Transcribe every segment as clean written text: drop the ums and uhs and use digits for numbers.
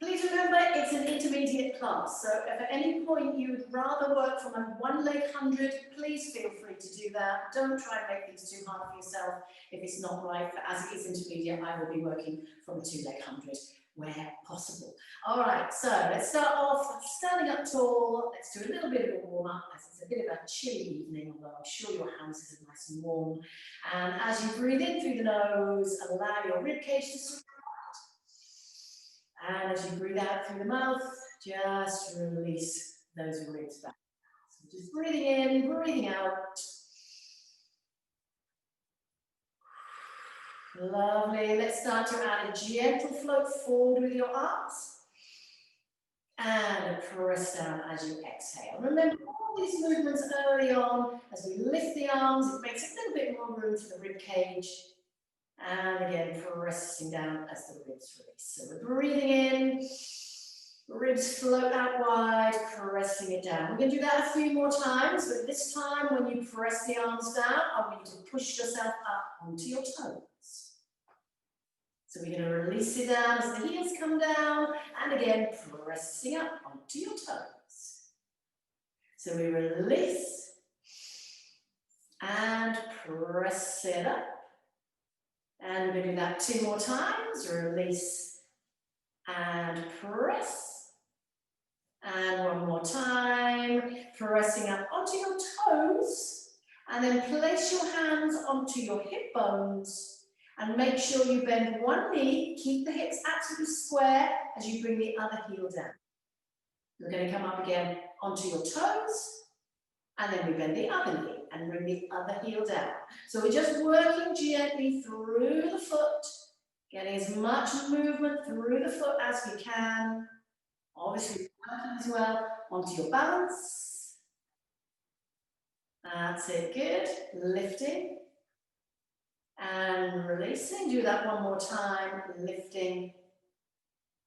Please remember, it's an intermediate class, so if at any point you would rather work from a one leg 100, please feel free to do that. Don't try and make things too hard for yourself if it's not right, but as it is intermediate, I will be working from a 2-leg 100 where possible. All right, so let's start off standing up tall. Let's do a little bit of a warm up as it's a bit of a chilly evening, although I'm sure your houses are nice and warm. And as you breathe in through the nose, allow your rib cage to swing. And as you breathe out through the mouth, just release those ribs back. So just breathing in, breathing out. Lovely. Let's start to add a gentle float forward with your arms. And press down as you exhale. Remember all these movements early on, as we lift the arms, it makes a little bit more room for the rib cage. And again, pressing down as the ribs release. So we're breathing in, ribs float out wide, pressing it down. We're going to do that a few more times, but this time when you press the arms down, I want you to push yourself up onto your toes. So we're going to release it down as the heels come down, and again, pressing up onto your toes. So we release, and press it up. And we're going to do that 2 more times. Release and press. And 1 more time. Pressing up onto your toes. And then place your hands onto your hip bones. And make sure you bend one knee. Keep the hips absolutely square as you bring the other heel down. You're going to come up again onto your toes. And then we bend the other knee and bring the other heel down. So we're just working gently through the foot, getting as much movement through the foot as we can. Obviously working as well onto your balance. That's it, good. Lifting and releasing. Do that 1 more time. Lifting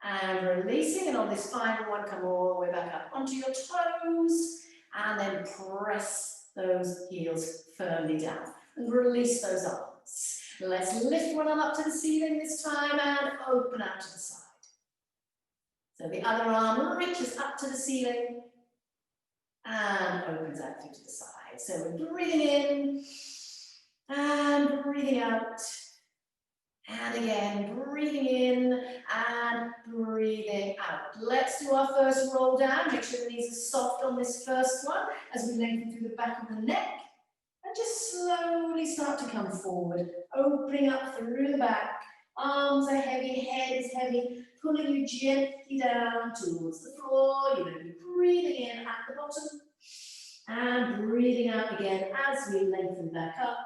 and releasing. And on this final one, come all the way back up onto your toes. And then press those heels firmly down and release those arms. Let's lift one arm up to the ceiling this time and open out to the side. So the other arm reaches up to the ceiling and opens out through to the side. So we're breathing in and breathing out. And again, breathing in and breathing out. Let's do our first roll down. Make sure the knees are soft on this first one as we lengthen through the back of the neck. And just slowly start to come forward, opening up through the back. Arms are heavy, head is heavy, pulling you gently down towards the floor. You're going to be breathing in at the bottom and breathing out again as we lengthen back up.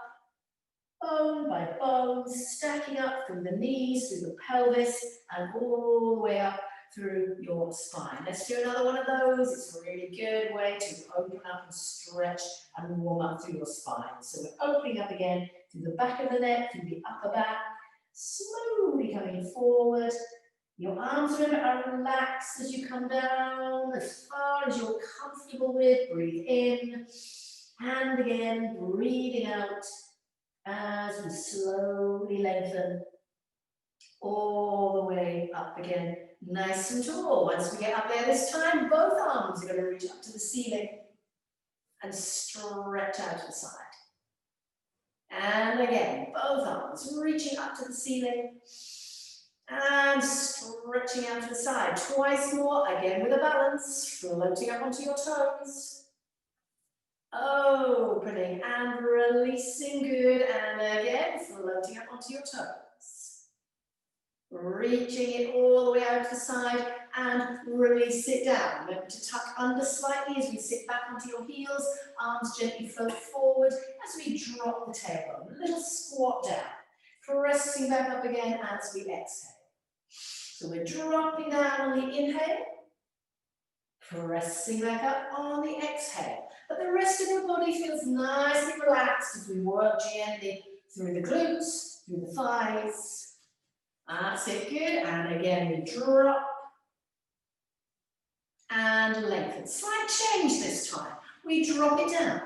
Bone by bone, stacking up from the knees through the pelvis and all the way up through your spine. Let's do another one of those. It's a really good way to open up and stretch and warm up through your spine. So we're opening up again through the back of the neck, through the upper back, slowly coming forward. Your arms, remember, are relaxed as you come down as far as you're comfortable with. Breathe in and again, breathing out. As we slowly lengthen all the way up again, nice and tall. Once we get up there this time, both arms are going to reach up to the ceiling and stretch out to the side. And again, both arms reaching up to the ceiling and stretching out to the side. Twice more, again with a balance, floating up onto your toes. Opening and releasing, good, and again, floating up onto your toes. Reaching it all the way out to the side and release it down. Remember to tuck under slightly as we sit back onto your heels, arms gently float forward as we drop the tailbone. A little squat down, pressing back up again as we exhale. So we're dropping down on the inhale, pressing back up on the exhale. But the rest of your body feels nice and relaxed as we work gently through the glutes, through the thighs. That's it, good. And again, we drop and lengthen. Slight change this time. We drop it down.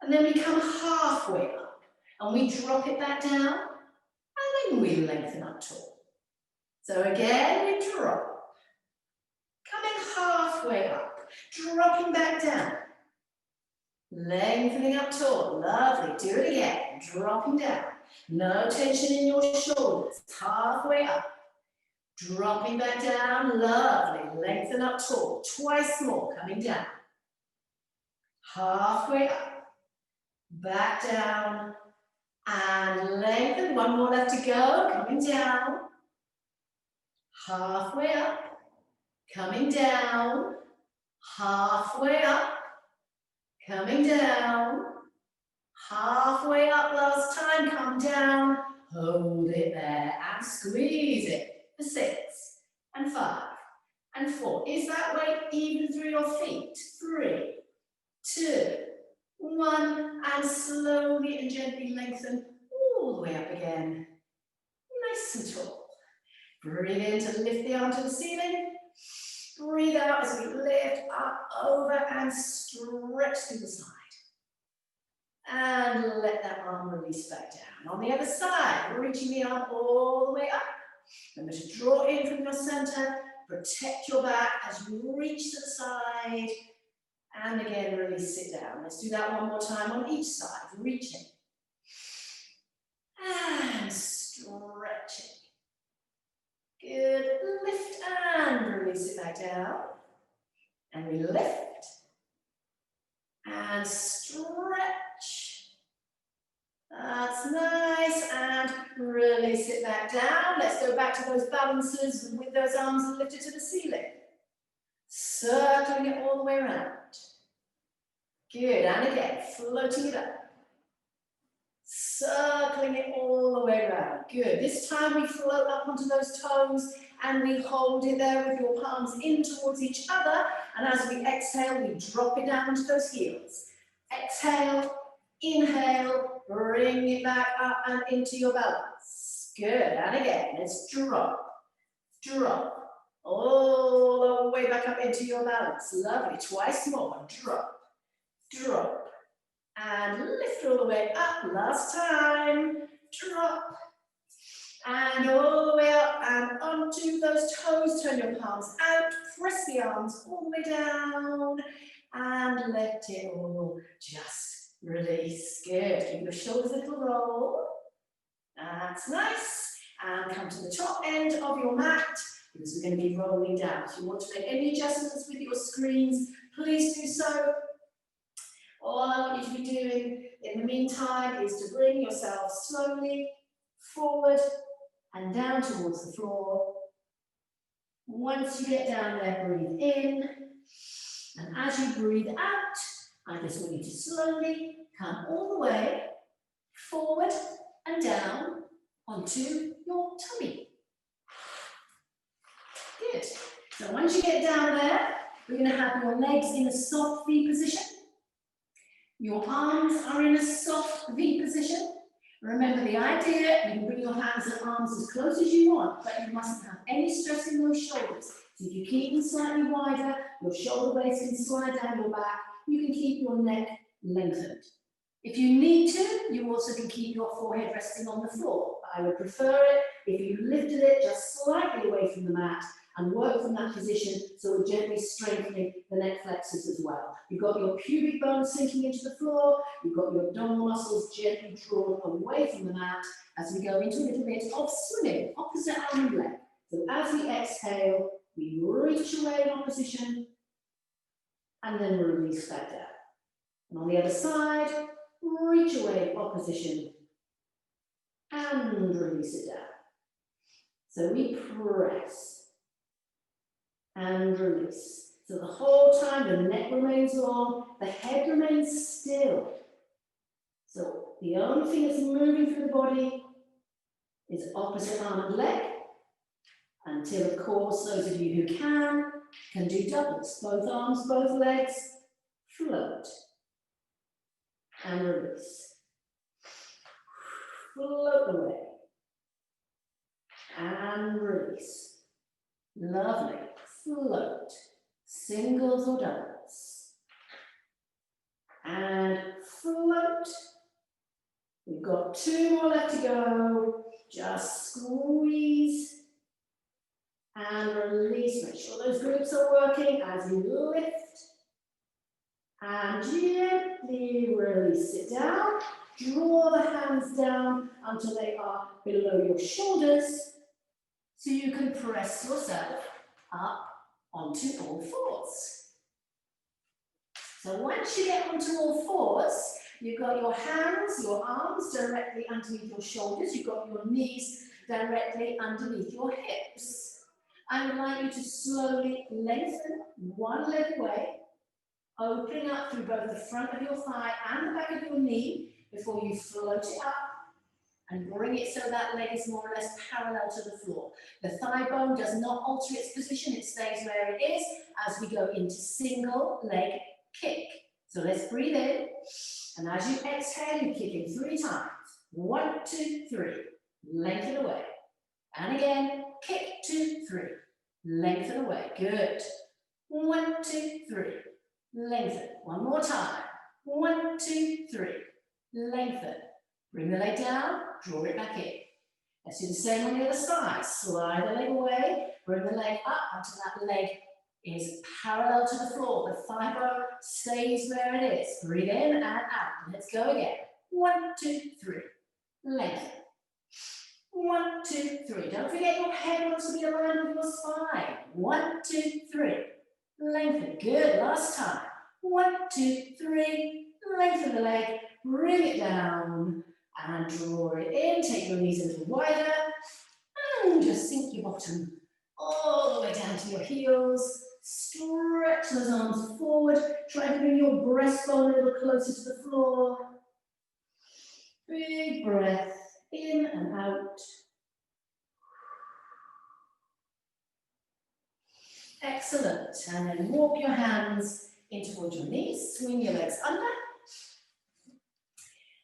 And then we come halfway up. And we drop it back down. And then we lengthen up tall. So again, we drop. halfway up, dropping back down. Lengthening up tall, lovely, do it again, dropping down. No tension in your shoulders, halfway up. Dropping back down, lovely, lengthen up tall, twice more, coming down. Halfway up, back down, and lengthen, one more left to go, coming down. Halfway up, coming down, halfway up, coming down, halfway up last time, come down, hold it there and squeeze it for 6 and 5 and 4. Is that weight even through your feet? 3, 2, 1, and slowly and gently lengthen all the way up again, nice and tall. Breathe in to lift the arm to the ceiling. Breathe out as we lift up, over, and stretch to the side. And let that arm release back down. On the other side, reaching the arm all the way up. Remember to draw in from your center, protect your back as you reach to the side. And again, release, sit down. Let's do that one more time on each side, reaching. And stretching. Good, lift and release it back down. And we lift. And stretch. That's nice. And release it back down. Let's go back to those balances with those arms lifted to the ceiling. Circling it all the way around. Good, and again, floating it up. Circling it all the way around. Good. This time we float up onto those toes and we hold it there with your palms in towards each other. And as we exhale, we drop it down onto those heels. Exhale, inhale, bring it back up and into your balance. Good. And again, let's drop, drop, all the way back up into your balance. Lovely. Twice more. Drop, drop. And lift all the way up, last time, drop, and all the way up and onto those toes, turn your palms out, press the arms all the way down, and let it all just release. Good, keep your shoulders a little roll, that's nice, and come to the top end of your mat, because we're going to be rolling down. If you want to make any adjustments with your screens, please do so. All I want you to be doing in the meantime is to bring yourself slowly forward and down towards the floor. Once you get down there, breathe in. And as you breathe out, I just want you to slowly come all the way forward and down onto your tummy. Good. So once you get down there, we're going to have your legs in a soft V position. Your palms are in a soft V position. Remember the idea, you can bring your hands and arms as close as you want, but you mustn't have any stress in those shoulders. So if you keep them slightly wider, your shoulder blades can slide down your back, you can keep your neck lengthened. If you need to, you also can keep your forehead resting on the floor. I would prefer it if you lifted it just slightly away from the mat and work from that position, so we're gently strengthening the neck flexors as well. You've got your pubic bone sinking into the floor, you've got your abdominal muscles gently drawn away from the mat as we go into a little bit of swimming, opposite arm and leg. So as we exhale, we reach away in opposition and then release back down. And on the other side, reach away in opposition and release it down. So we press and release. So the whole time the neck remains long, the head remains still. So the only thing that's moving through the body is opposite arm and leg, until of course those of you who can do doubles. Both arms, both legs, float and release. Float away and release. Lovely. Float, singles or doubles, and float. We've got 2 more left to go. Just squeeze and release. Make sure those glutes are working as you lift and gently release it down. Draw the hands down until they are below your shoulders so you can press yourself up onto all fours. So once you get onto all fours, you've got your hands, your arms directly underneath your shoulders. You've got your knees directly underneath your hips. I would like you to slowly lengthen one leg away, opening up through both the front of your thigh and the back of your knee before you float it up and bring it so that leg is more or less parallel to the floor. The thigh bone does not alter its position, it stays where it is as we go into single leg kick. So let's breathe in, and as you exhale, you kick in 3 times. 1, 2, 3, lengthen away. And again, kick, 2, 3, lengthen away. Good. 1, 2, 3, lengthen. One more time. 1, 2, 3, lengthen. Bring the leg down, draw it back in. Let's do the same on the other side. Slide the leg away, bring the leg up until that leg is parallel to the floor. The thigh bone stays where it is. Breathe in and out. Let's go again. 1, 2, 3. Lengthen. 1, 2, 3. Don't forget your head wants to be aligned with your spine. 1, 2, 3. Lengthen. Good. Last time. 1, 2, 3. Lengthen the leg. Bring it down and draw it in. Take your knees a little wider and just sink your bottom all the way down to your heels. Stretch those arms forward. Try to bring your breastbone a little closer to the floor. Big breath in and out. Excellent. And then walk your hands in towards your knees. Swing your legs under.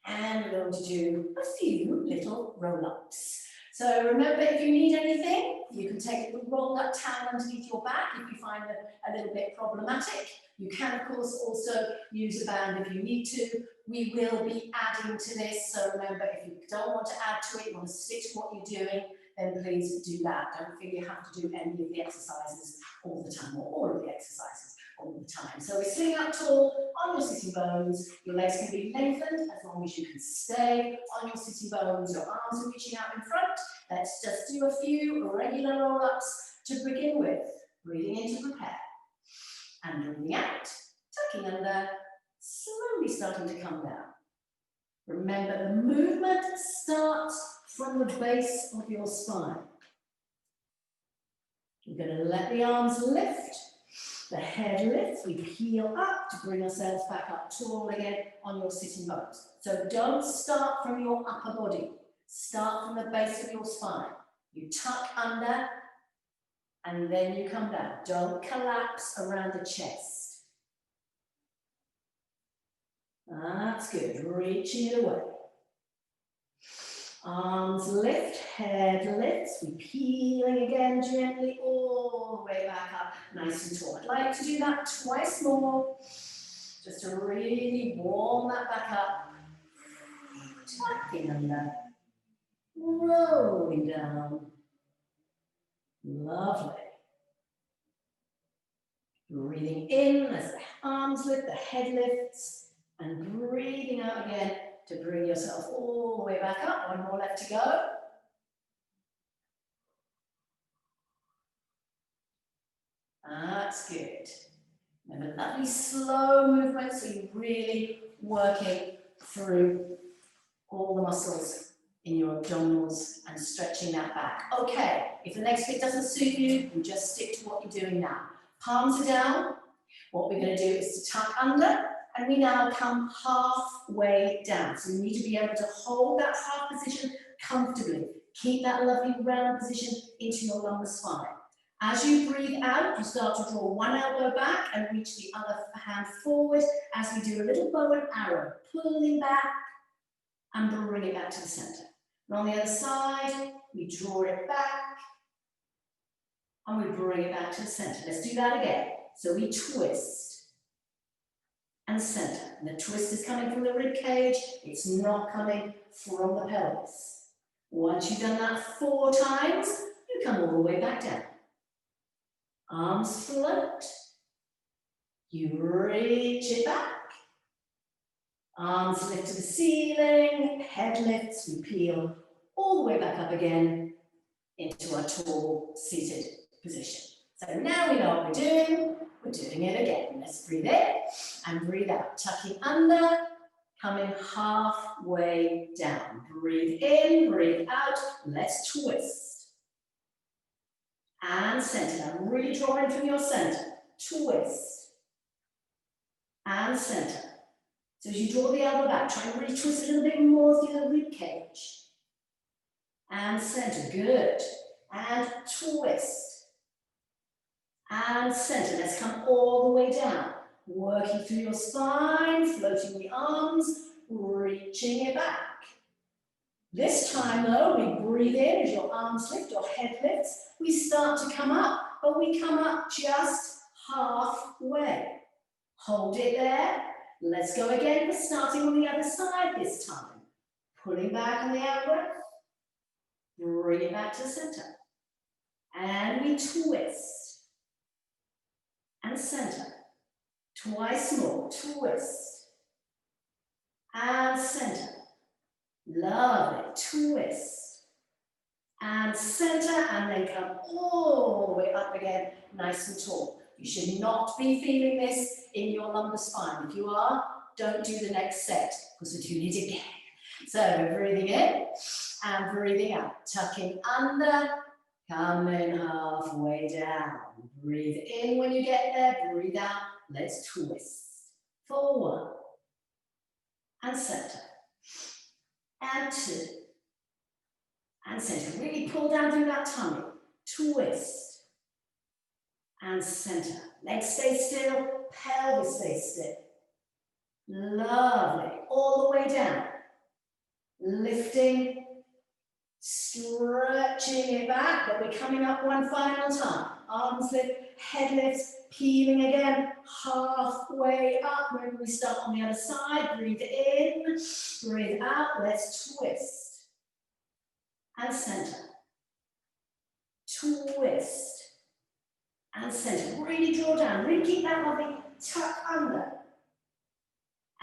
And we're going to do a few little roll-ups. So remember, if you need anything, you can take the rolled up towel underneath your back if you find it a little bit problematic. You can, of course, also use a band if you need to. We will be adding to this, so remember, if you don't want to add to it, you want to stick to what you're doing, then please do that. Don't feel you have to do any of the exercises all the time, or all of the exercises all the time. So we're sitting up tall on your sitting bones. Your legs can be lengthened as long as you can stay on your sitting bones. Your arms are reaching out in front. Let's just do a few regular roll-ups to begin with. Breathing in to prepare. And breathing out, tucking under, slowly starting to come down. Remember, the movement starts from the base of your spine. We're going to let the arms lift. The head lifts, we heel up to bring ourselves back up tall again on your sitting bones. So don't start from your upper body. Start from the base of your spine. You tuck under and then you come down. Don't collapse around the chest. That's good. Reaching it away. Arms lift, head lifts. We're peeling again gently all the way back up, nice and tall. I'd like to do that twice more, just to really warm that back up. Tucking under, rolling down. Lovely. Breathing in as the arms lift, the head lifts, and breathing out again to bring yourself all the way back up. One more left to go. That's good. Remember, lovely slow movement, so you're really working through all the muscles in your abdominals and stretching that back. Okay, if the next bit doesn't suit you, you just stick to what you're doing now. Palms are down. What we're going to do is to tuck under, and we now come halfway down. So you need to be able to hold that half position comfortably. Keep that lovely round position into your lumbar spine. As you breathe out, you start to draw one elbow back and reach the other hand forward as we do a little bow and arrow, pulling back and bring it back to the center. And on the other side, we draw it back and we bring it back to the center. Let's do that again. So we twist and center. And the twist is coming from the rib cage. It's not coming from the pelvis. Once you've done that 4 times, you come all the way back down. Arms float. You reach it back. Arms lift to the ceiling, head lifts, we peel all the way back up again into our tall seated position. So now we know what we're doing it again. Let's breathe in and breathe out, tucking under, coming halfway down. Breathe in, breathe out, let's twist. And center, really draw in from your center, twist. And center. So as you draw the elbow back, try and really twist a little bit more through the rib cage. And center, good. And twist. And center, let's come all the way down. Working through your spine, floating the arms, reaching it back. This time though, we breathe in as your arms lift, your head lifts. We start to come up, but we come up just halfway. Hold it there. Let's go again. We're starting on the other side this time. Pulling back on the out breath. Bring it back to the center. And we twist. And center. Twice more. Twist. And center. Lovely. Twist. And center. And then come all the way up again. Nice and tall. You should not be feeling this in your lumbar spine. If you are, don't do the next set because we're doing it again. So we're breathing in and breathing out. Tucking under, coming halfway down. Breathe in when you get there, breathe out. Let's twist. Forward. And center. And two. And center. Really pull down through that tummy. Twist. And center. Legs stay still, pelvis stay still. Lovely. All the way down. Lifting, stretching it back, but we're coming up one final time. Arms lift, head lifts, peeling again, halfway up. When we start on the other side, breathe in, breathe out. Let's twist. And center. Twist. And center, really draw down, really keep that lovely tuck under.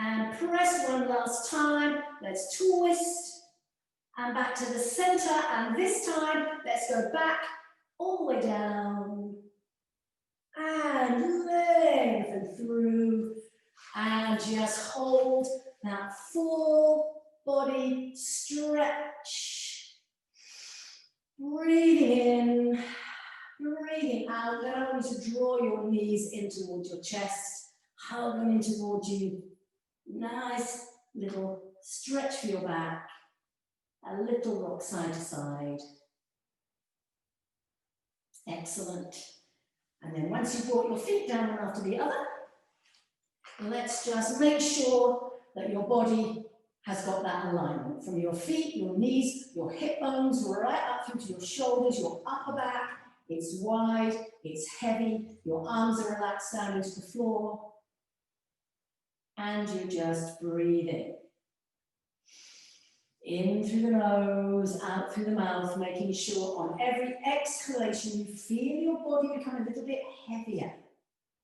And press one last time, let's twist. And back to the center, and this time, let's go back, all the way down. And lengthen through, and just hold that full body stretch. Breathing in. Breathing out, allow you to draw your knees in towards your chest, hug them in towards you. Nice little stretch for your back, a little rock side to side. Excellent. And then once you've brought your feet down one after the other, let's just make sure that your body has got that alignment from your feet, your knees, your hip bones, right up through to your shoulders, your upper back. It's wide, it's heavy, your arms are relaxed down into the floor. And you just breathe in. In through the nose, out through the mouth, making sure on every exhalation you feel your body become a little bit heavier,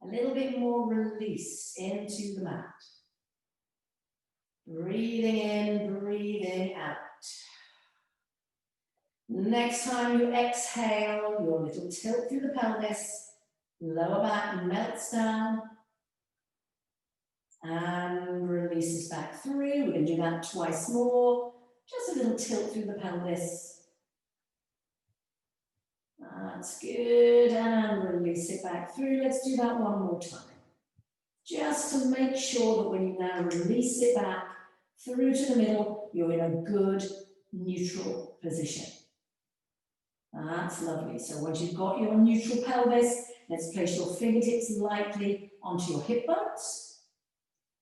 a little bit more release into the mat. Breathing in, breathing out. Next time you exhale, your little tilt through the pelvis, lower back melts down, and releases back through. We're going to do that twice more. Just a little tilt through the pelvis. That's good, and release it back through. Let's do that one more time. Just to make sure that when you now release it back through to the middle, you're in a good neutral position. That's lovely. So once you've got your neutral pelvis, let's place your fingertips lightly onto your hip bones.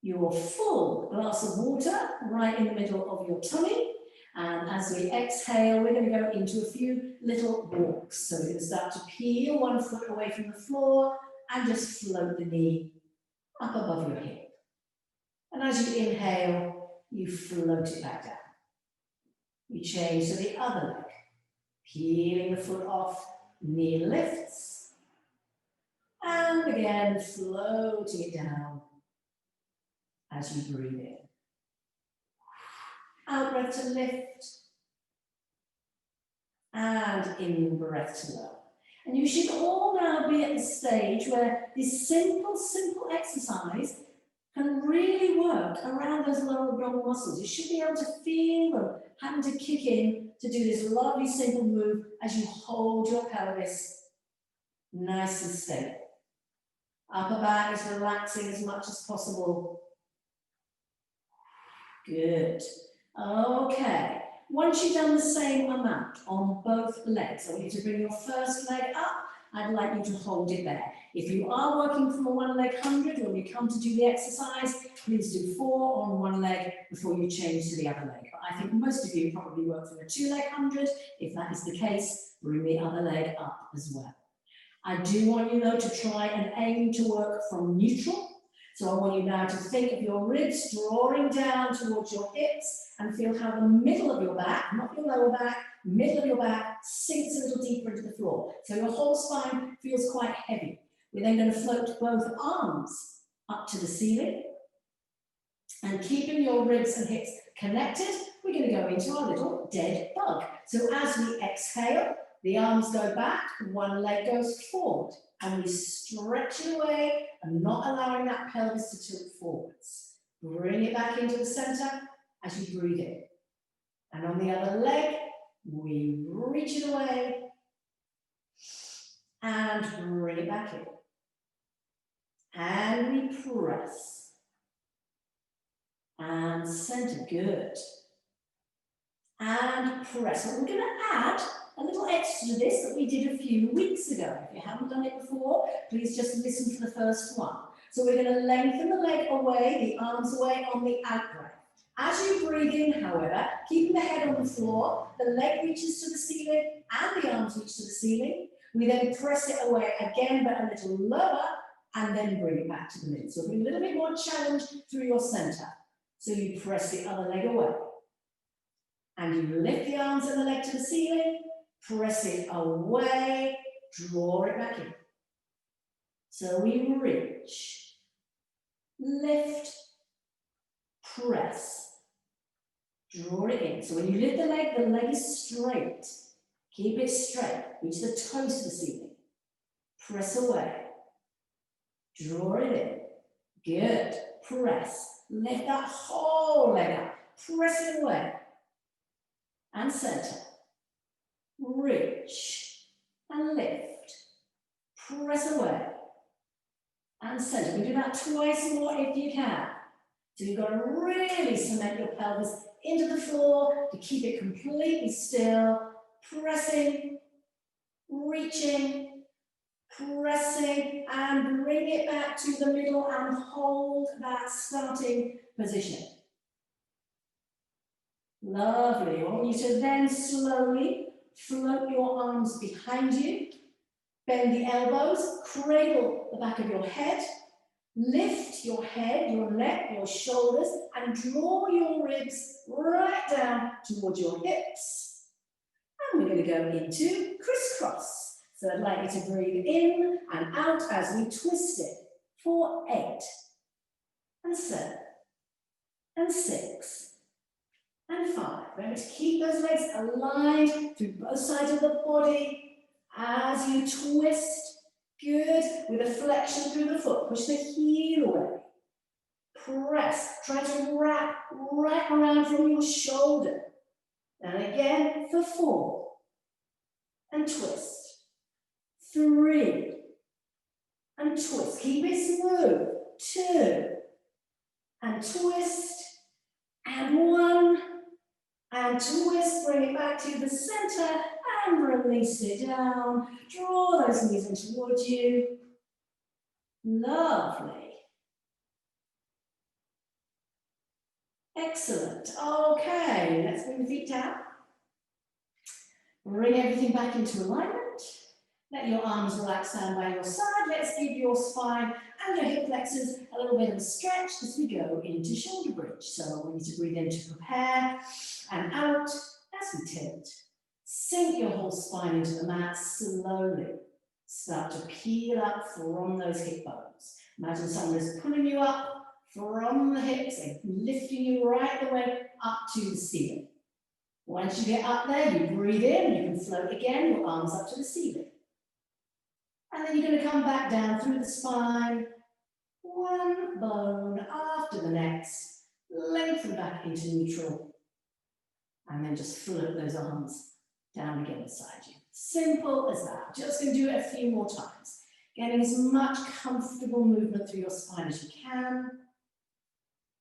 Your full glass of water right in the middle of your tummy. And as we exhale, we're going to go into a few little walks. So we're going to start to peel one foot away from the floor and just float the knee up above your hip. And as you inhale, you float it back down. You change to the other leg. Peeling the foot off, knee lifts. And again, floating it down as you breathe in. Out breath to lift. And in breath to lower. And you should all now be at the stage where this simple exercise can really work around those lower abdominal muscles. You should be able to feel them having to kick in to do this lovely simple move as you hold your pelvis nice and stable. Upper back is relaxing as much as possible. Good. Okay. Once you've done the same amount on both legs, I want you to bring your first leg up. I'd like you to hold it there. If you are working from a one leg 100, when you come to do the exercise, please do 4 on one leg before you change to the other leg. But I think most of you probably work from a 2 leg 100. If that is the case, bring the other leg up as well. I do want you though to try and aim to work from neutral. So I want you now to think of your ribs drawing down towards your hips and feel how the middle of your back, not your lower back, middle of your back sinks a little deeper into the floor. So your whole spine feels quite heavy. We're then going to float both arms up to the ceiling. And keeping your ribs and hips connected, we're going to go into our little dead bug. So as we exhale, the arms go back, one leg goes forward. And we stretch it away and not allowing that pelvis to tilt forwards. Bring it back into the center as you breathe in. And on the other leg, we reach it away and bring it back in. And we press. And center, good. And press. And we're going to add a little extra to this that we did a few weeks ago. If you haven't done it before, please just listen to the first one. So we're going to lengthen the leg away, the arms away on the out breath. As you breathe in, however, keeping the head on the floor, the leg reaches to the ceiling and the arms reach to the ceiling. We then press it away again, but a little lower, and then bring it back to the middle. So bring a little bit more challenge through your center. So you press the other leg away. And you lift the arms and the leg to the ceiling, press it away, draw it back in. So we reach, lift, press, draw it in. So when you lift the leg is straight. Keep it straight, reach the toes to the ceiling. Press away, draw it in. Good, press, lift that whole leg up, press it away. And center. Reach and lift. Press away. And center. We do that twice more if you can. So you've got to really cement your pelvis into the floor to keep it completely still. Pressing, reaching, pressing, and bring it back to the middle and hold that starting position. Lovely. I want you to then slowly float your arms behind you, bend the elbows, cradle the back of your head, lift your head, your neck, your shoulders, and draw your ribs right down towards your hips. And we're going to go into crisscross. So I'd like you to breathe in and out as we twist it for 8, and 7, and 6, and 5. Remember to keep those legs aligned through both sides of the body as you twist. Good. With a flexion through the foot. Push the heel away. Press. Try to wrap right around from your shoulder. And again for 4. And twist. 3. And twist. Keep it smooth. 2. And twist. And 1. And twist, bring it back to the center and release it down. Draw those knees in towards you. Lovely. Excellent. Okay, let's bring the feet down. Bring everything back into alignment. Let your arms relax down by your side. Let's give your spine and your hip flexors a little bit of a stretch as we go into shoulder bridge. So we need to breathe in to prepare and out as we tilt. Sink your whole spine into the mat slowly. start to peel up from those hip bones. Imagine someone is pulling you up from the hips and lifting you right the way up to the ceiling. Once you get up there, you breathe in, you can float again, your arms up to the ceiling. And then you're going to come back down through the spine, one bone after the next, lengthen back into neutral, and then just float those arms down again beside you. Simple as that. Just going to do it a few more times. Getting as much comfortable movement through your spine as you can.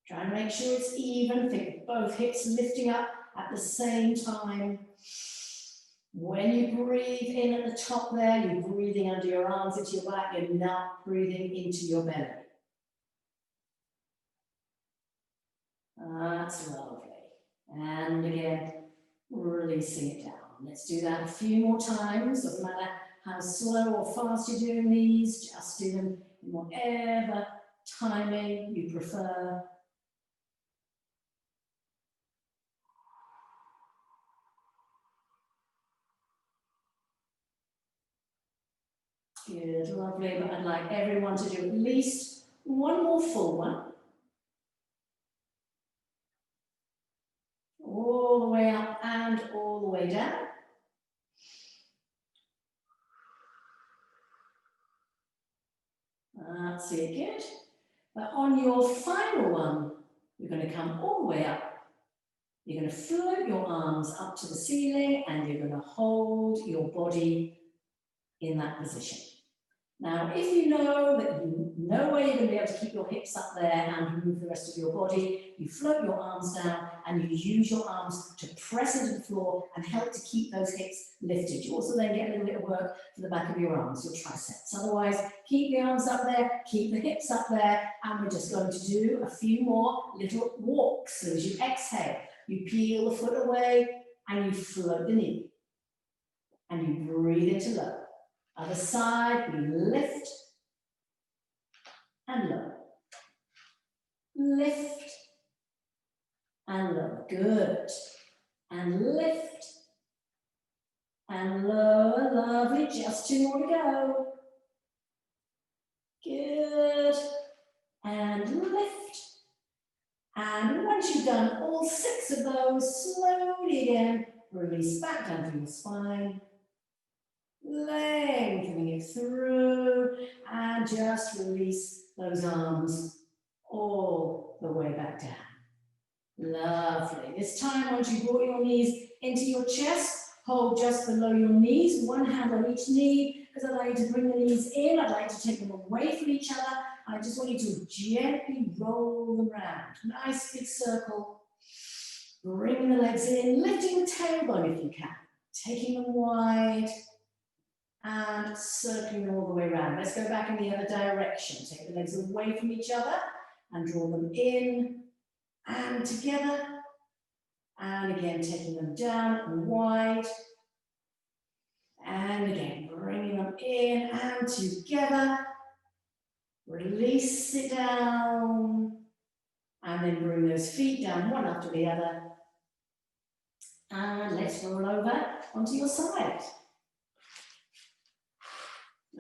Try and make sure it's even. Think both hips lifting up at the same time. When you breathe in at the top there, you're breathing under your arms into your back. You're not breathing into your belly. That's lovely. And again, releasing it down. Let's do that a few more times. Doesn't matter how slow or fast you're doing these, just do them in whatever timing you prefer. Good, lovely. But I'd like everyone to do at least one more full one. All the way up and all the way down. That's it, good. But on your final one, you're going to come all the way up. You're going to float your arms up to the ceiling and you're going to hold your body in that position. Now, if you know that you know where you're going to be able to keep your hips up there and move the rest of your body, you float your arms down and you use your arms to press into the floor and help to keep those hips lifted. You also then get a little bit of work for the back of your arms, your triceps. Otherwise, keep the arms up there, keep the hips up there, and we're just going to do a few more little walks. So as you exhale, you peel the foot away and you float the knee. And you breathe into low. Other side, we lift and lower. Lift and lower. Good. And lift and lower. Lovely. Just two more to go. Good. And lift. And once you've done all 6 of those, slowly again, release back down through your spine. Lengthening it through and just release those arms all the way back down. Lovely. This time, once you brought your knees into your chest, hold just below your knees, one hand on each knee, because I'd like you to bring the knees in. I'd like to take them away from each other. I just want you to gently roll them around. Nice big circle. Bring the legs in, lifting the tailbone if you can. Taking them wide. And circling all the way around. Let's go back in the other direction. Take the legs away from each other and draw them in and together. And again, taking them down and wide. And again, bringing them in and together. Release it down. And then bring those feet down one after the other. And let's roll over onto your side.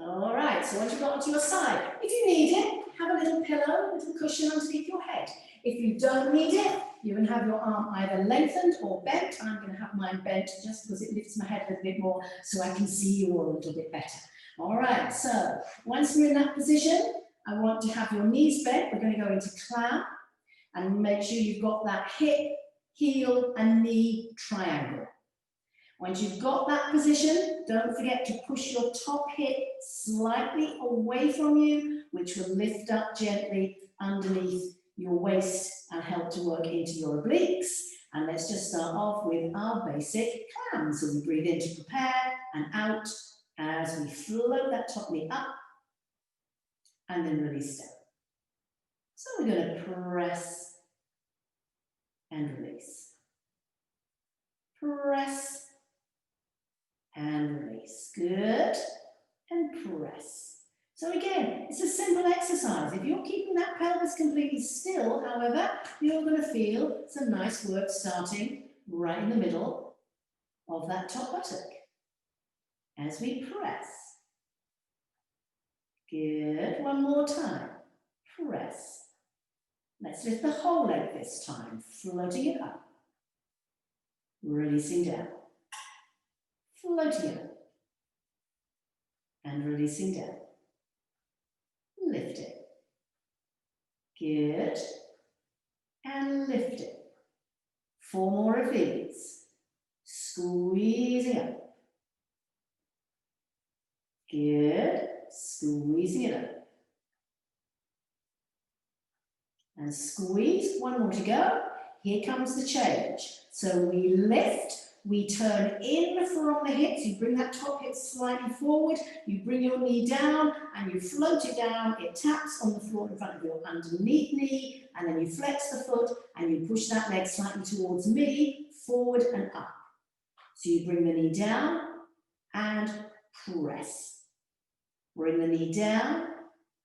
All right, so once you've got onto your side, if you need it, have a little pillow, a little cushion underneath your head. If you don't need it, you can have your arm either lengthened or bent. I'm going to have mine bent just because it lifts my head a little bit more so I can see you all a little bit better. All right, so once we're in that position, I want to have your knees bent. We're going to go into clown and make sure you've got that hip, heel, and knee triangle. Once you've got that position, don't forget to push your top hip slightly away from you, which will lift up gently underneath your waist and help to work into your obliques. And let's just start off with our basic clown. So we breathe in to prepare and out as we float that top knee up and then release down. So we're going to press and release. Press and release. Good. And press. So again, it's a simple exercise. If you're keeping that pelvis completely still, however, you're going to feel some nice work starting right in the middle of that top buttock as we press Good, one more time. Press. Let's lift the whole leg this time, floating it up. Releasing down. Floating it up. And releasing down. Lift it. Good. And lift it. 4 more of these. Squeezing up. Good. Squeezing it up. And squeeze. 1 more to go. Here comes the change. So we lift. We turn in from the hips, you bring that top hip slightly forward, you bring your knee down and you float it down, it taps on the floor in front of your underneath knee, and then you flex the foot and you push that leg slightly towards me, forward and up. So you bring the knee down and press. Bring the knee down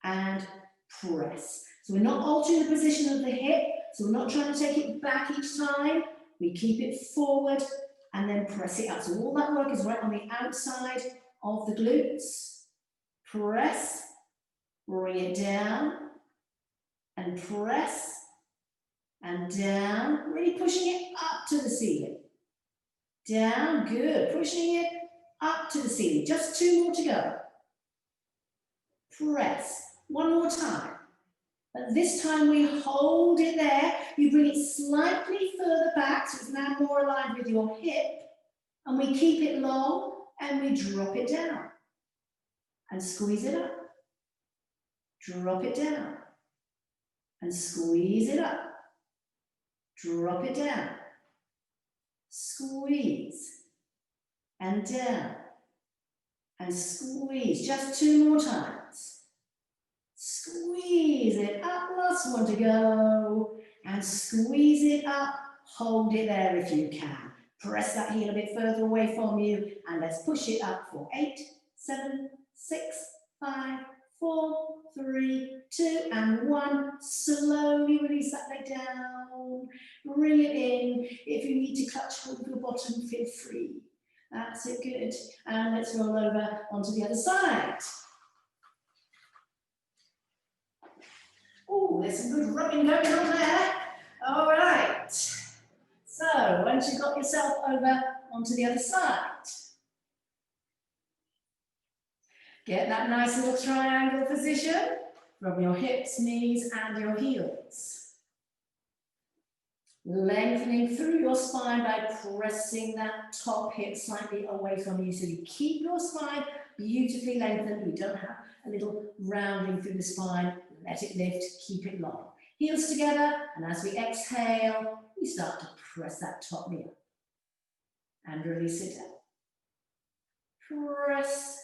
and press. So we're not altering the position of the hip, so we're not trying to take it back each time, we keep it forward and then press it up. So all that work is right on the outside of the glutes. Press, bring it down, and press, and down, really pushing it up to the ceiling. Down, good, pushing it up to the ceiling. Just 2 more to go. Press, 1 more time. But this time we hold it there, you bring it slightly further back, so it's now more aligned with your hip, and we keep it long, and we drop it down, and squeeze it up, drop it down, and squeeze it up, drop it down, squeeze, and down, and squeeze, just 2 more times. Squeeze it up, last one to go, and squeeze it up, hold it there if you can. Press that heel a bit further away from you, and let's push it up for 8, 7, 6, 5, 4, 3, 2, and 1. Slowly release that leg down, bring it in. If you need to clutch hold your bottom, feel free. That's it, good. And let's roll over onto the other side. Oh, there's some good rubbing going on there. All right. So, once you've got yourself over onto the other side, get that nice little triangle position from your hips, knees, and your heels. Lengthening through your spine by pressing that top hip slightly away from you, so you keep your spine beautifully lengthened. We don't have a little rounding through the spine. Let it lift, keep it long. Heels together, and as we exhale, we start to press that top knee up. And release it down. Press,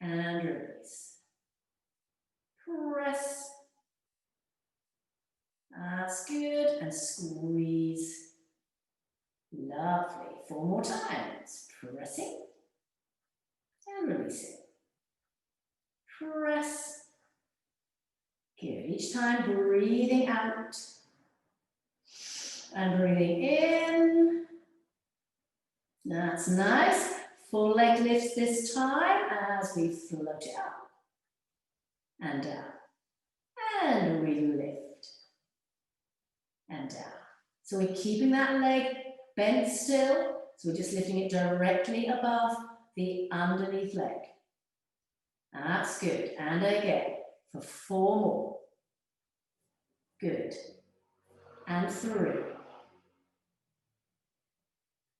and release. Press. That's good, and squeeze. Lovely. 4 more times. Pressing, and releasing. Press. Good. Each time breathing out and breathing in. That's nice. Full leg lifts this time as we float it up and down. And we lift and down. So we're keeping that leg bent still. So we're just lifting it directly above the underneath leg. That's good. And again. For 4 more. Good. And 3.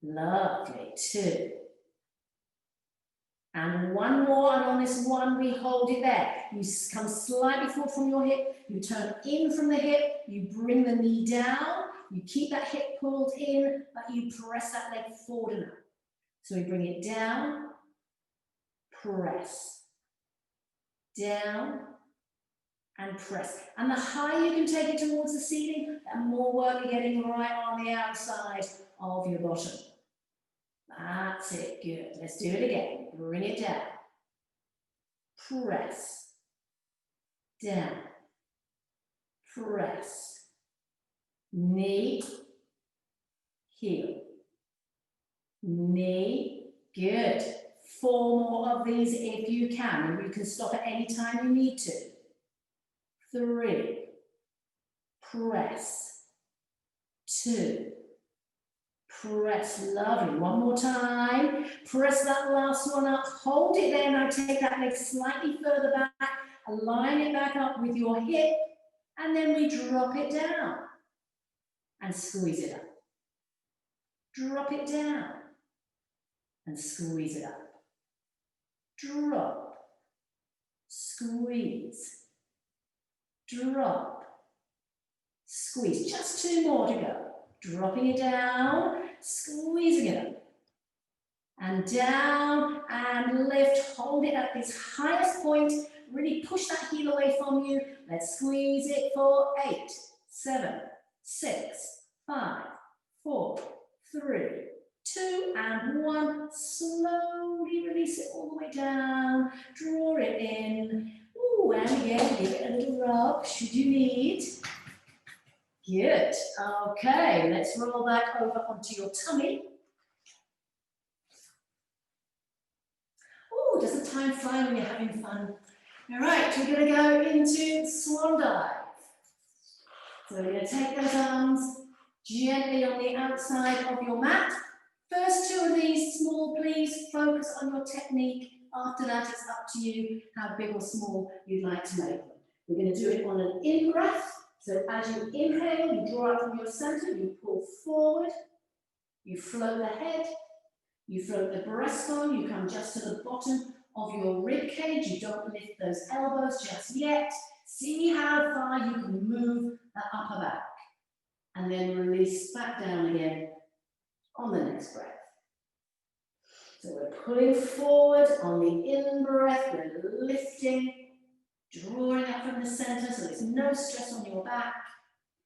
Lovely. 2. And 1 more, and on this one, we hold it there. You come slightly forward from your hip, you turn in from the hip, you bring the knee down, you keep that hip pulled in, but you press that leg forward and up. So we bring it down, press, down, and press. And the higher you can take it towards the ceiling, the more work you're getting right on the outside of your bottom. That's it, good. Let's do it again. Bring it down. Press. Down. Press. Knee. Heel. Knee. Good. 4 more of these if you can, and you can stop at any time you need to. 3, press, 2, press, lovely, 1 more time, press that last one up, hold it there, now take that leg slightly further back, align it back up with your hip, and then we drop it down, and squeeze it up. Drop it down, and squeeze it up. Drop, squeeze, drop, squeeze. Just 2 more to go. Dropping it down, squeezing it up. And down, and lift. Hold it at this highest point. Really push that heel away from you. Let's squeeze it for 8, 7, 6, 5, 4, 3, 2, and 1. Slowly release it all the way down. Draw it in. Ooh, and again, give it a little rub, should you need. Good. Okay, let's roll back over onto your tummy. Oh, does the time fly when you're having fun? All right, we're going to go into swan dive. So we're going to take those arms gently on the outside of your mat. First 2 of these, small, please focus on your technique. After that, it's up to you how big or small you'd like to make them. We're going to do it on an in-breath. So as you inhale, you draw up from your center, you pull forward, you float the head, you float the breastbone, you come just to the bottom of your rib cage, you don't lift those elbows just yet. See how far you can move the upper back. And then release back down again on the next breath. So we're pulling forward on the in-breath, we're lifting, drawing up from the center so there's no stress on your back.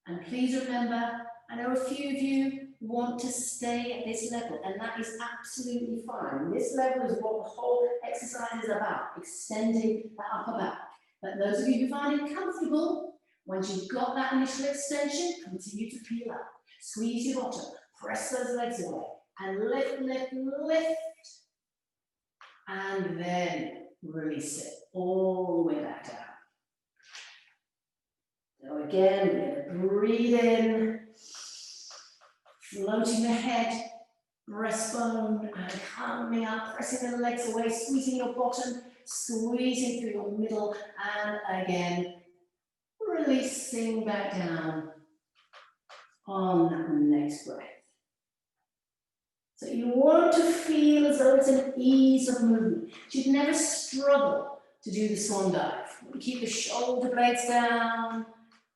And please remember, I know a few of you want to stay at this level, and that is absolutely fine. This level is what the whole exercise is about, extending the upper back. But those of you who find it comfortable, once you've got that initial extension, continue to peel up. Squeeze your bottom, press those legs away, and lift, lift, lift. And then release it all the way back down. So again, we're going to breathe in, floating the head, breastbone, and coming up, pressing the legs away, squeezing your bottom, squeezing through your middle, and again, releasing back down on the next breath. So you want to feel as though it's an ease of movement. You should never struggle to do the swan dive. Keep the shoulder blades down,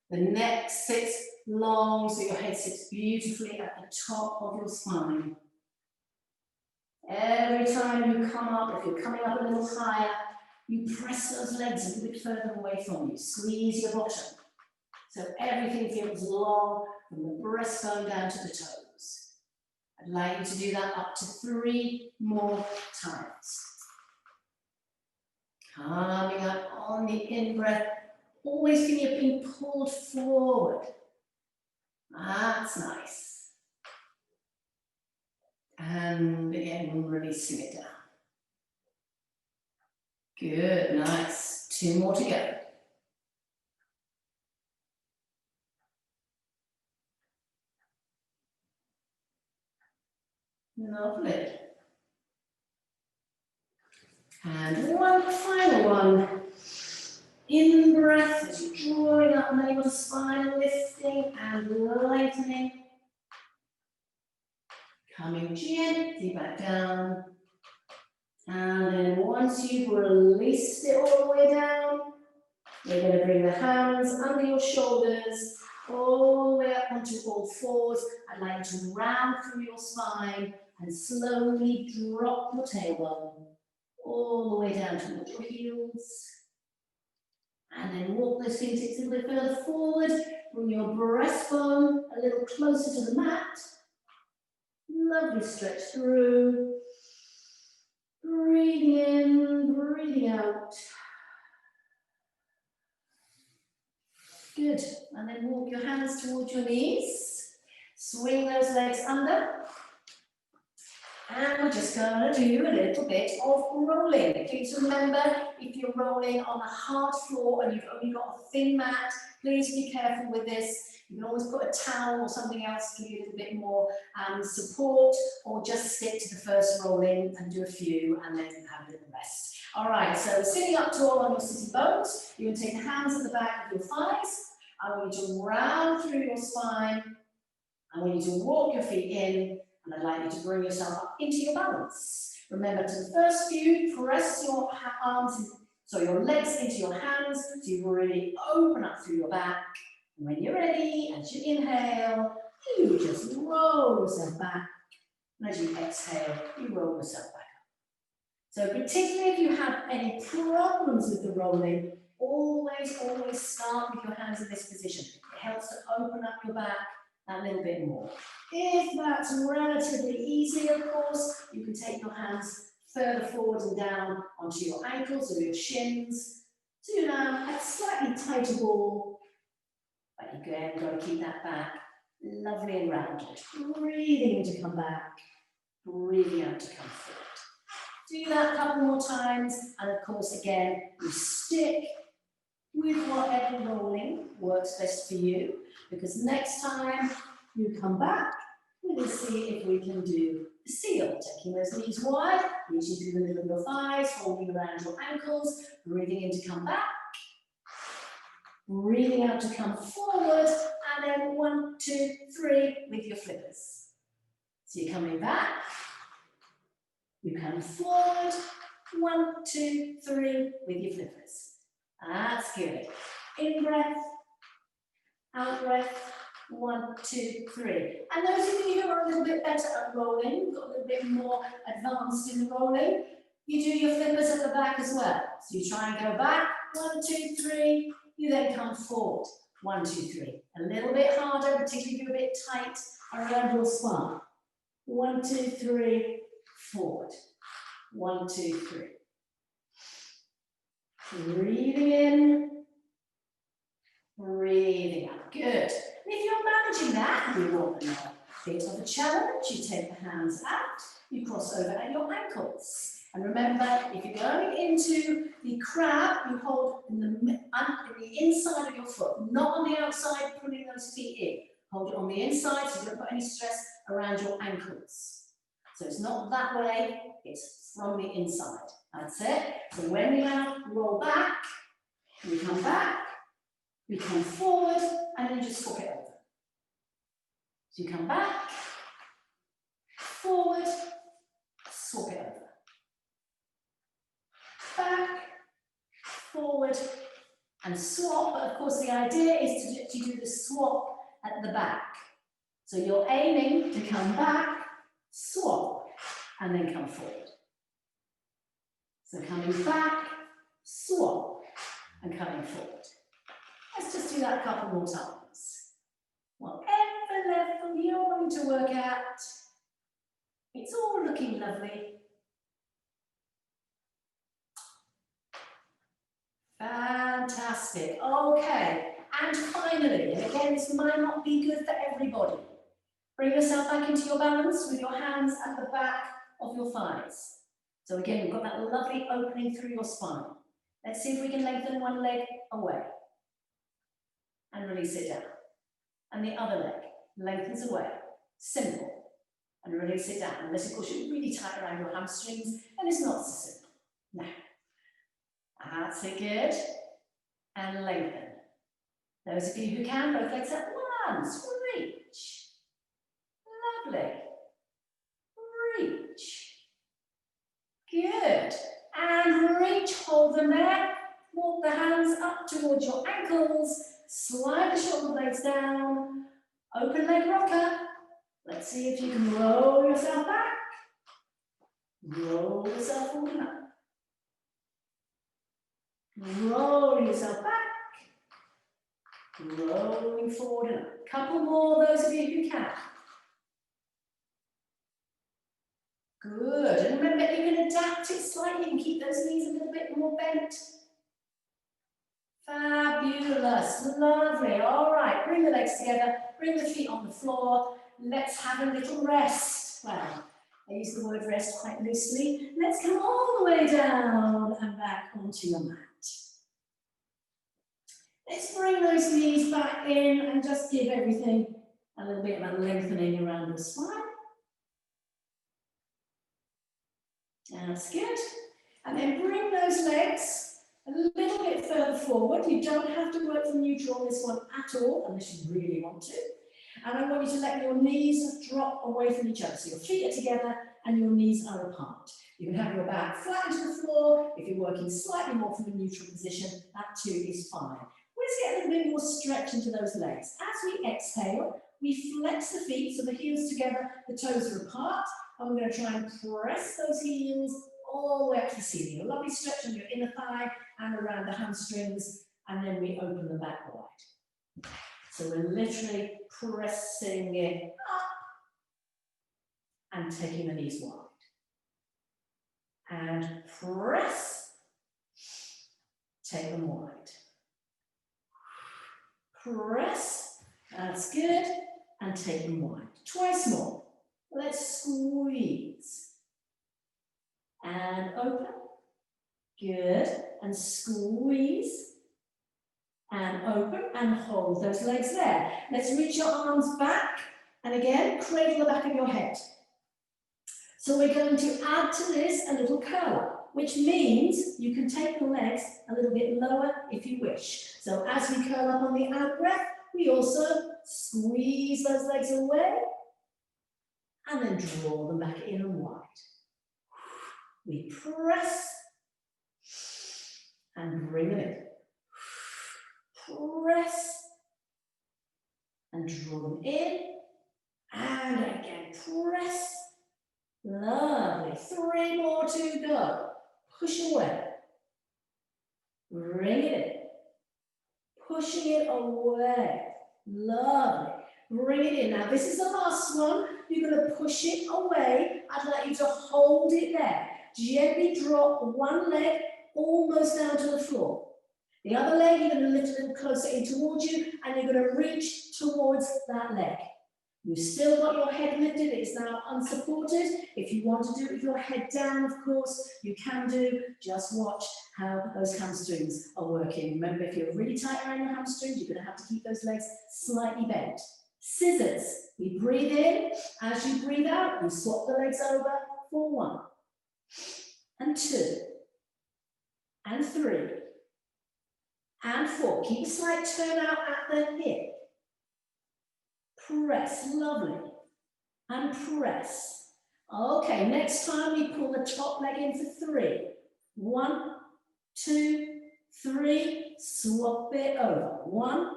the neck sits long so your head sits beautifully at the top of your spine. Every time you come up, if you're coming up a little higher, you press those legs a little bit further away from you. Squeeze your bottom. So everything feels long from the breastbone down to the toes. I'd like you to do that up to 3 more times. Coming up on the in-breath, always feel you're being pulled forward. That's nice. And again, releasing it down. Good, nice. 2 more to go. Lovely. And one final one. In breath as you're drawing up and able to spine, lifting and lightening. Coming gently back down. And then once you've released it all the way down, we're going to bring the hands under your shoulders, all the way up onto all fours. I'd like you to round through your spine and slowly drop your tailbone all the way down towards your heels. And then walk those fingertips a little bit further forward. Bring your breastbone a little closer to the mat. Lovely stretch through. Breathing in, breathing out. Good. And then walk your hands towards your knees. Swing those legs under. And we're just going to do a little bit of rolling. Please remember, if you're rolling on a hard floor and you've only got a thin mat, please be careful with this. You can always put a towel or something else to give you a little bit more support, or just stick to the first rolling and do a few and then have a little rest. All right, so sitting up tall on your sitting bones, you can take the hands at the back of your thighs. I want you to round through your spine. I want you to walk your feet in, and I'd like you to bring yourself up into your balance. Remember, to the first few, press your arms, your legs into your hands, so you really open up through your back. And when you're ready, as you inhale, you just roll yourself back. And as you exhale, you roll yourself back up. So particularly if you have any problems with the rolling, always start with your hands in this position. It helps to open up your back a little bit more. If that's relatively easy, of course, you can take your hands further forward and down onto your ankles or your shins to now a slightly tighter ball. But again, you've got to keep that back lovely and rounded. Breathing in to come back, breathing out to come forward. Do that a couple more times, and of course, again, you stick with whatever rolling works best for you, because next time you come back, we're going to see if we can do the seal, taking those knees wide, reaching through the middle of your thighs, holding around your ankles, breathing in to come back, breathing out to come forward, and then 1, 2, 3 with your flippers. So you're coming back, you come forward, 1, 2, 3 with your flippers. That's good. In breath, out breath, 1, 2, 3. And those of you who are a little bit better at rolling, got a little bit more advanced in the rolling, you do your flippers at the back as well. So you try and go back, 1, 2, 3, you then come forward, 1, 2, 3. A little bit harder, particularly if you're a bit tight around your spine. 1, 2, 3, forward. 1, 2, 3. Breathing in, breathing out. Good. And if you're managing that, you want a bit of a challenge. You take the hands out, you cross over at your ankles. And remember, if you're going into the crab, you hold in the inside of your foot, not on the outside, pulling those feet in. Hold it on the inside so you don't put any stress around your ankles. So it's not that way, it's from the inside. That's it. So when we now roll back, we come back, we come forward, and then you just swap it over. So you come back, forward, swap it over. Back, forward, and swap. But of course, the idea is to do the swap at the back. So you're aiming to come back, swap, and then come forward. So coming back, swap, and coming forward. Let's just do that a couple more times. Whatever level you're wanting to work at, it's all looking lovely. Fantastic. Okay, and finally, and again, this might not be good for everybody. Bring yourself back into your balance with your hands at the back of your thighs. So again, you've got that lovely opening through your spine. Let's see if we can lengthen one leg away. And release it down. And the other leg lengthens away. Simple. And release it down. Unless, of course, you're really tight around your hamstrings, and it's not so simple. No. That's it, good. And lengthen. Those of you who can, both legs at once. Reach. Lovely. Reach. Good. And reach, hold them there. Walk the hands up towards your ankles. Slide the shoulder blades down. Open leg rocker. Let's see if you can roll yourself back. Roll yourself forward up. Roll yourself back. Rolling forward and up. Couple more, those of you who can. Good. And remember, you can adapt it slightly and keep those knees a little bit more bent. Fabulous. Lovely. All right. Bring the legs together. Bring the feet on the floor. Let's have a little rest. Well, I use the word rest quite loosely. Let's come all the way down and back onto your mat. Let's bring those knees back in and just give everything a little bit of a lengthening around the spine. That's good. And then bring those legs a little bit further forward. You don't have to work from neutral on this one at all, unless you really want to. And I want you to let your knees drop away from each other. So your feet are together and your knees are apart. You can have your back flat into the floor. If you're working slightly more from a neutral position, that too is fine. Let's get a little bit more stretch into those legs. As we exhale, we flex the feet, so the heels together, the toes are apart. And we're going to try and press those heels all the way up to the ceiling. A lovely stretch on your inner thigh and around the hamstrings, and then we open them back wide. So we're literally pressing it up and taking the knees wide. And press, take them wide. Press, that's good, and take them wide. Twice more. Let's squeeze. And open. Good. And squeeze. And open and hold those legs there. Let's reach your arms back. And again, cradle the back of your head. So we're going to add to this a little curl up, which means you can take the legs a little bit lower if you wish. So as we curl up on the out breath, we also squeeze those legs away and then draw them back in and wide. We press and bring them in. Press and draw them in. And again, press. Lovely. 3 more to go. Push away. Bring it in. Pushing it away. Lovely. Bring it in. Now, this is the last one. You're going to push it away. I'd like you to hold it there. Gently drop one leg almost down to the floor. The other leg, you're going to lift a little closer in towards you, and you're going to reach towards that leg. You've still got your head lifted. It's now unsupported. If you want to do it with your head down, of course, you can do. Just watch how those hamstrings are working. Remember, if you're really tight around your hamstrings, you're going to have to keep those legs slightly bent. Scissors. We breathe in. As you breathe out, you swap the legs over for 1, and 2, and 3, and 4. Keep a slight turn out at the hip. Press, lovely, and press. Okay, next time we pull the top leg in for 3. 1, 2, 3, swap it over. 1,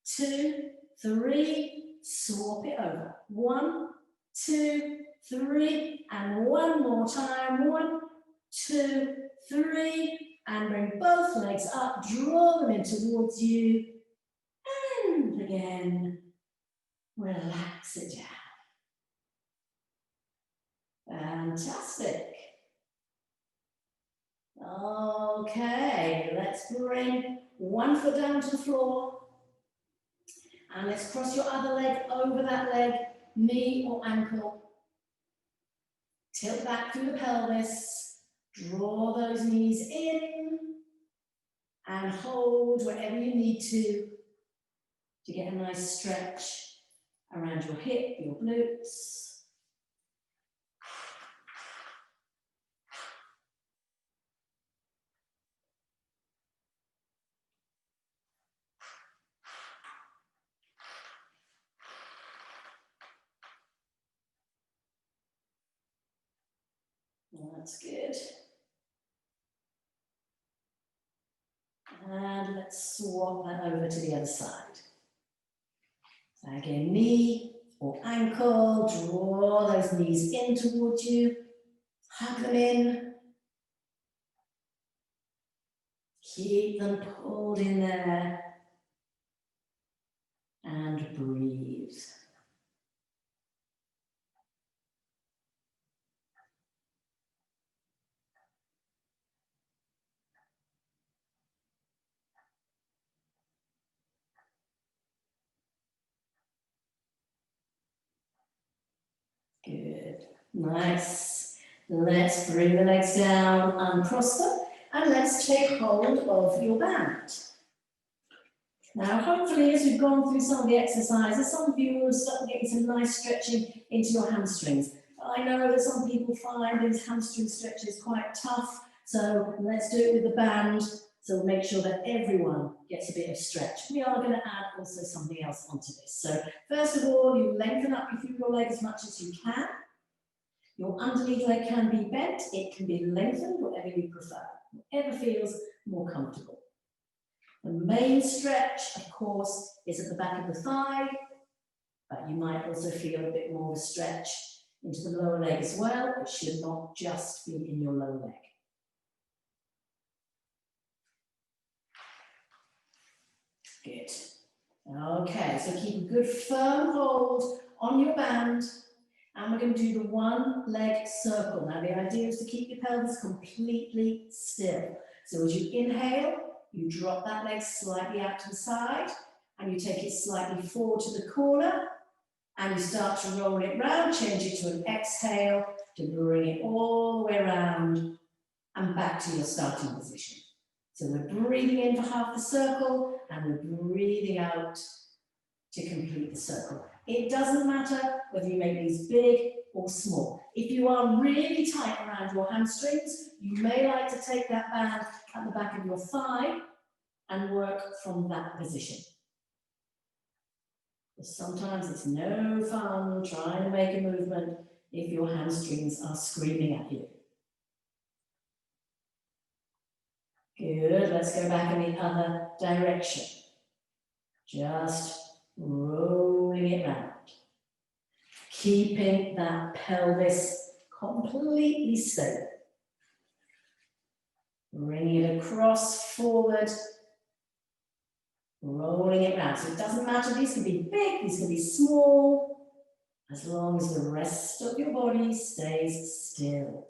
2, 3, swap it over. 1, 2, 3, and one more time. 1, 2, 3, and bring both legs up, draw them in towards you, and again, relax it down. Fantastic. Okay, let's bring one foot down to the floor. And let's cross your other leg over that leg, knee or ankle. Tilt back through the pelvis. Draw those knees in. And hold wherever you need to get a nice stretch around your hip, your glutes. That's good. And let's swap that over to the other side. So again, knee or ankle, draw those knees in towards you, hug them in. Keep them pulled in there. And breathe. Good. Nice. Let's bring the legs down, uncross them, and let's take hold of your band. Now, hopefully, as we've gone through some of the exercises, some of you will start getting some nice stretching into your hamstrings. I know that some people find these hamstring stretches quite tough, so let's do it with the band. So make sure that everyone gets a bit of stretch. We are going to add also something else onto this. So first of all, you lengthen up your leg as much as you can. Your underneath leg can be bent, it can be lengthened, whatever you prefer, whatever feels more comfortable. The main stretch, of course, is at the back of the thigh, but you might also feel a bit more of a stretch into the lower leg as well. It should not just be in your lower leg. Good. Okay, so keep a good firm hold on your band, and we're going to do the one leg circle. Now, the idea is to keep your pelvis completely still. So as you inhale, you drop that leg slightly out to the side, and you take it slightly forward to the corner, and you start to roll it round, change it to an exhale to bring it all the way around and back to your starting position. So we're breathing in for half the circle, and we're breathing out to complete the circle. It doesn't matter whether you make these big or small. If you are really tight around your hamstrings, you may like to take that band at the back of your thigh and work from that position. Because sometimes it's no fun trying to make a movement if your hamstrings are screaming at you. Good, let's go back in the other direction. Just rolling it round. Keeping that pelvis completely stable. Bringing it across, forward, rolling it round. So it doesn't matter, these can be big, these can be small, as long as the rest of your body stays still.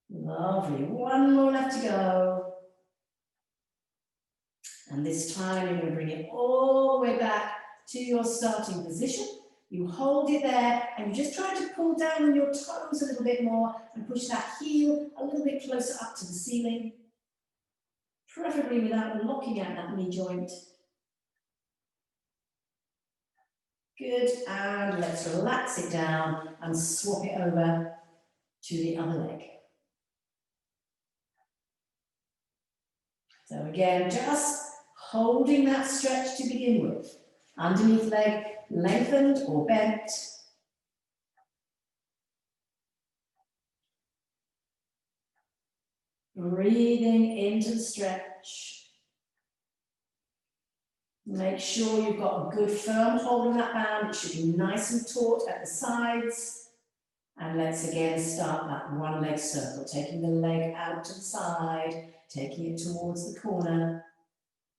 Lovely, one more left to go. And this time you're going to bring it all the way back to your starting position. You hold it there and you just try to pull down on your toes a little bit more and push that heel a little bit closer up to the ceiling, preferably without locking out that knee joint. Good, and let's relax it down and swap it over to the other leg. So again, just holding that stretch to begin with. Underneath leg lengthened or bent. Breathing into the stretch. Make sure you've got a good firm hold on that band. It should be nice and taut at the sides. And let's again start that one leg circle, taking the leg out to the side, taking it towards the corner.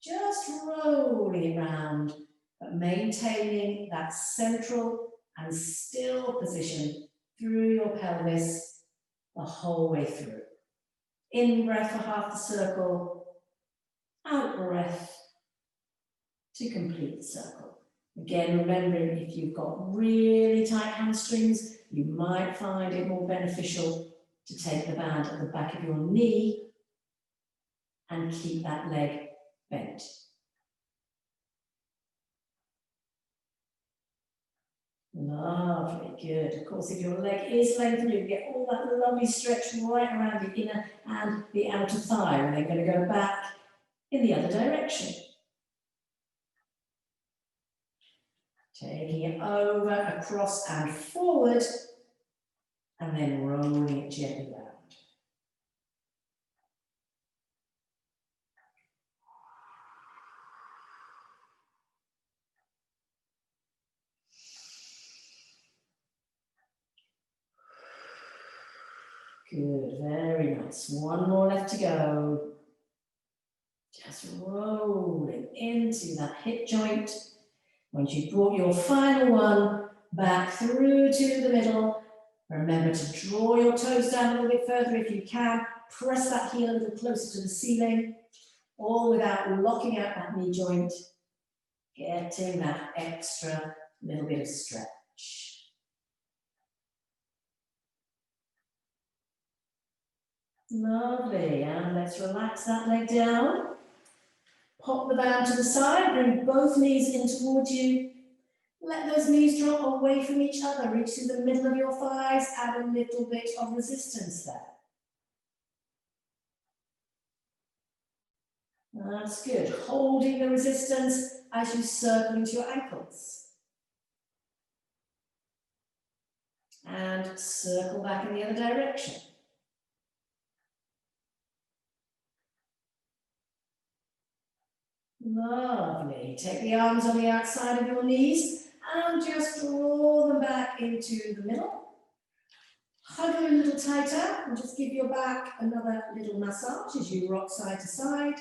Just rolling it round, but maintaining that central and still position through your pelvis the whole way through. In breath for half the circle, out breath to complete the circle. Again, remembering if you've got really tight hamstrings, you might find it more beneficial to take the band at the back of your knee and keep that leg bent. Lovely, good. Of course, if your leg is lengthened, you get all that lovely stretch right around the inner and the outer thigh. And they're going to go back in the other direction. Taking it over, across and forward, and then rolling it gently round. Good, very nice. One more left to go. Just rolling into that hip joint. Once you've brought your final one back through to the middle, remember to draw your toes down a little bit further if you can. Press that heel a little closer to the ceiling, all without locking out that knee joint. Getting that extra little bit of stretch. Lovely, and let's relax that leg down. Pop the band to the side, bring both knees in towards you. Let those knees drop away from each other, reach to the middle of your thighs, add a little bit of resistance there. That's good, holding the resistance as you circle into your ankles. And circle back in the other direction. Lovely. Take the arms on the outside of your knees and just draw them back into the middle. Hug them a little tighter and just give your back another little massage as you rock side to side.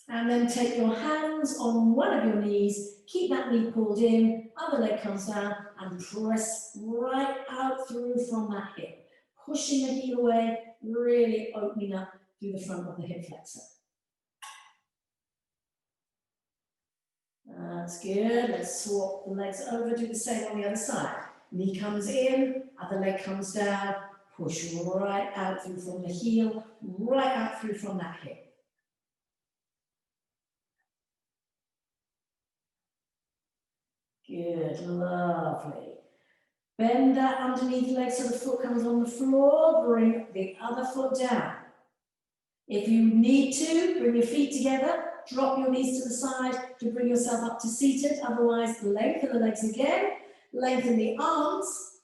And then take your hands on one of your knees, keep that knee pulled in, other leg comes down and press right out through from that hip. Pushing the heel away, really opening up through the front of the hip flexor. That's good. Let's swap the legs over, do the same on the other side. Knee comes in, other leg comes down, push right out through from the heel, right out through from that hip. Good, lovely. Bend that underneath leg so the foot comes on the floor, bring the other foot down. If you need to, bring your feet together, drop your knees to the side to bring yourself up to seated, otherwise lengthen the legs again, lengthen the arms,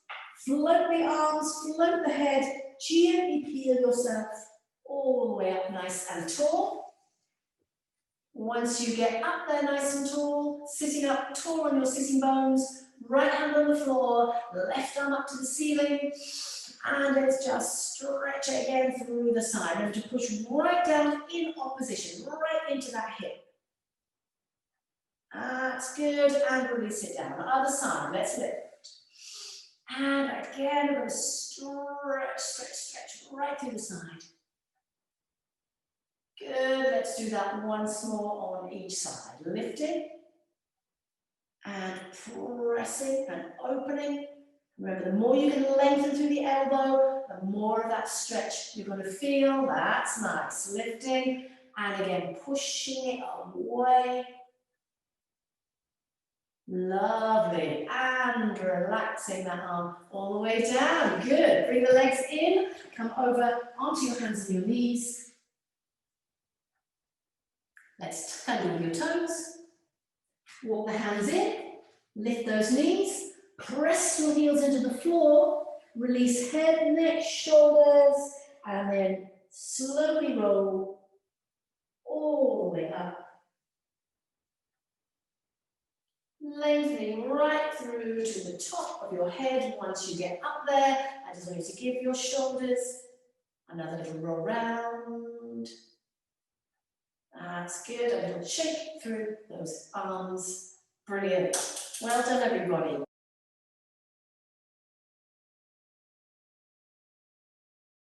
float the head, gently peel yourself all the way up nice and tall. Once you get up there nice and tall, sitting up tall on your sitting bones, right hand on the floor, left arm up to the ceiling, and let's just stretch it again through the side. Remember to push right down in opposition, right into that hip. That's good, and release it down. The other side, let's lift. And again, we're going to stretch right through the side. Good, let's do that once more on each side. Lifting and pressing and opening. Remember, the more you can lengthen through the elbow, the more of that stretch you're going to feel. That's nice. Lifting and again, pushing it away. Lovely. And relaxing that arm all the way down. Good. Bring the legs in. Come over onto your hands and your knees. Let's tangle your toes. Walk the hands in. Lift those knees. Press your heels into the floor. Release head, neck, shoulders. And then slowly roll all the way up. Lengthening right through to the top of your head. Once you get up there, I just want you to give your shoulders another little roll round. That's good. A little shake through those arms. Brilliant. Well done, everybody.